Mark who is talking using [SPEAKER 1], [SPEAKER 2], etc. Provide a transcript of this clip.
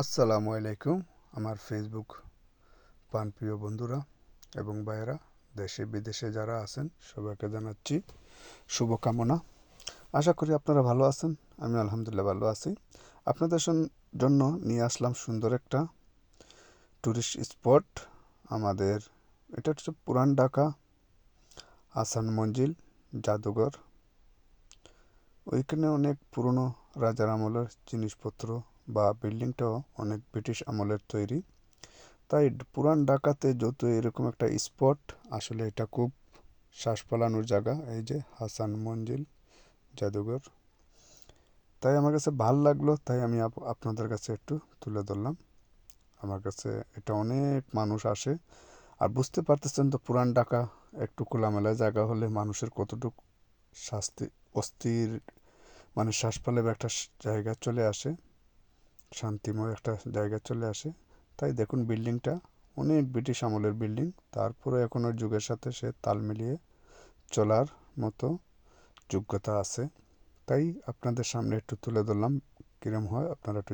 [SPEAKER 1] আসসালামু আলাইকুম আমার ফেসবুক প্রিয় বন্ধুরা এবং ভাইয়েরা, দেশে বিদেশে যারা আছেন সবাইকে জানাচ্ছি শুভকামনা। আশা করি আপনারা ভালো আছেন। আমি আলহামদুলিল্লাহ ভালো আছি। আপনাদের জন্য নিয়ে আসলাম সুন্দর একটা ট্যুরিস্ট স্পট। আমাদের এটা হচ্ছে পুরান ঢাকা হাসান মঞ্জিল জাদুঘর। ওইখানে অনেক পুরনো রাজার আমলের জিনিসপত্র বা বিল্ডিংটাও অনেক ব্রিটিশ আমলের তৈরি। তাই পুরান ঢাকাতে যত এরকম একটা স্পট, আসলে এটা খুব শ্বাস ফেলানোর জায়গা। এই যে হাসান মঞ্জিল জাদুঘর, তাই আমার কাছে ভাল লাগলো, তাই আমি আপনাদের কাছে একটু তুলে ধরলাম। আমার কাছে এটা অনেক মানুষ আসে। আর বুঝতে পারতেছেন তো, পুরান ঢাকা একটু খোলামেলা জায়গা হলে মানুষের কতটুকু শাস্তি অস্থির, মানে শ্বাস ফেলে একটা জায়গা চলে আসে, শান্তিময় একটা জায়গা চলে আসে। তাই দেখুন বিল্ডিংটা অনেক ব্রিটিশ আমলের বিল্ডিং, তারপরে এখনও যুগের সাথে সে তাল মিলিয়ে চলার মতো যোগ্যতা আছে। তাই আপনাদের সামনে একটু তুলে ধরলাম, কিরম হয় আপনারা একটু